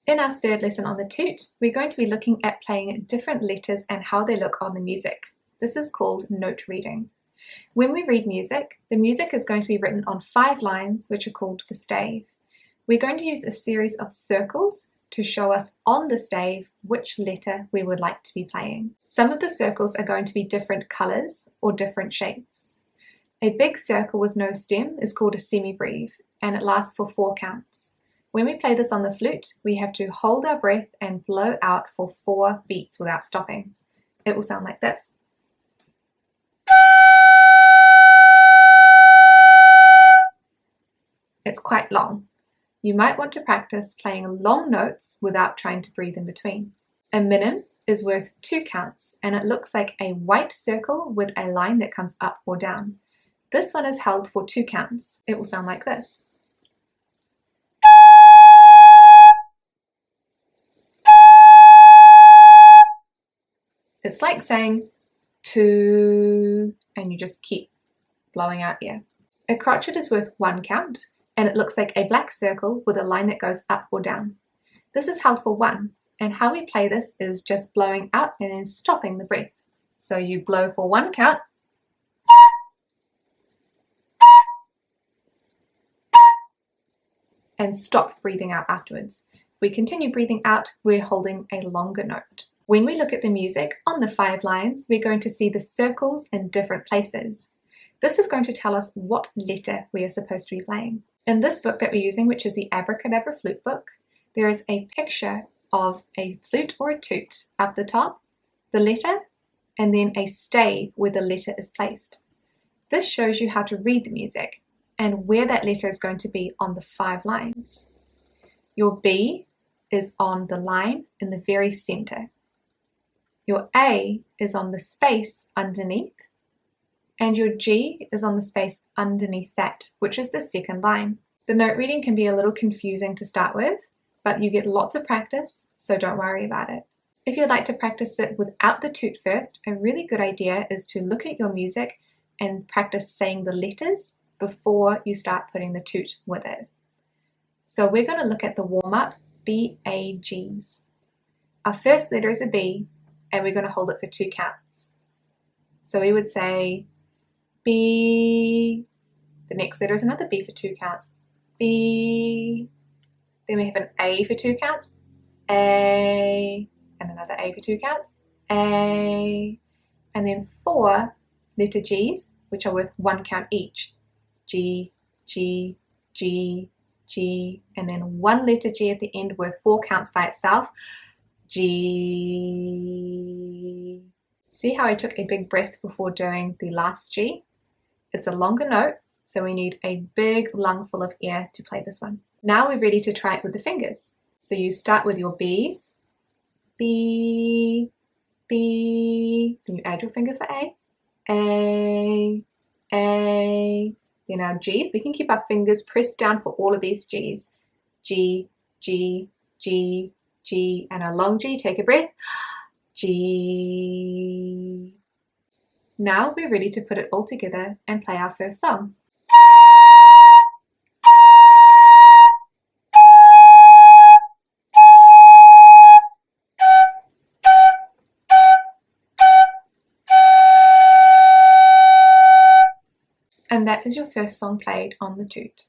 In our third lesson on the toot, we're going to be looking at playing different letters and how they look on the music. This is called note reading. When we read music, the music is going to be written on 5 lines, which are called the stave. We're going to use a series of circles to show us on the stave which letter we would like to be playing. Some of the circles are going to be different colors or different shapes. A big circle with no stem is called a semibreve, and it lasts for 4 counts. When we play this on the flute, we have to hold our breath and blow out for 4 beats without stopping. It will sound like this. It's quite long. You might want to practice playing long notes without trying to breathe in between. A minim is worth 2 counts, and it looks like a white circle with a line that comes up or down. This one is held for 2 counts. It will sound like this. It's like saying to, and you just keep blowing out air. A crotchet is worth 1 count, and it looks like a black circle with a line that goes up or down. This is held for 1, and how we play this is just blowing out and then stopping the breath. So you blow for 1 count, and stop breathing out afterwards. If we continue breathing out, we're holding a longer note. When we look at the music on the 5 lines, we're going to see the circles in different places. This is going to tell us what letter we are supposed to be playing. In this book that we're using, which is the Abracadabra Flute book, there is a picture of a flute or a toot up the top, the letter, and then a stave where the letter is placed. This shows you how to read the music and where that letter is going to be on the 5 lines. Your B is on the line in the very center. Your A is on the space underneath, and your G is on the space underneath that, which is the 2nd line. The note reading can be a little confusing to start with, but you get lots of practice, so don't worry about it. If you'd like to practice it without the toot first, a really good idea is to look at your music and practice saying the letters before you start putting the toot with it. So we're going to look at the warm-up B-A-Gs. Our first letter is a B, and we're going to hold it for 2 counts. So we would say B, the next letter is another B for 2 counts, B, then we have an A for 2 counts, A, and another A for 2 counts, A, and then 4 letter Gs, which are worth 1 count each, G, G, G, G, and then 1 letter G at the end worth 4 counts by itself, G. See how I took a big breath before doing the last G? It's a longer note, so we need a big lungful of air to play this one. Now we're ready to try it with the fingers. So you start with your Bs, B, B, then you add your finger for A, A, then our Gs. We can keep our fingers pressed down for all of these Gs. G, G, G, G, and a long G, take a breath, G. Now we're ready to put it all together and play our first song. And that is your first song played on the toot.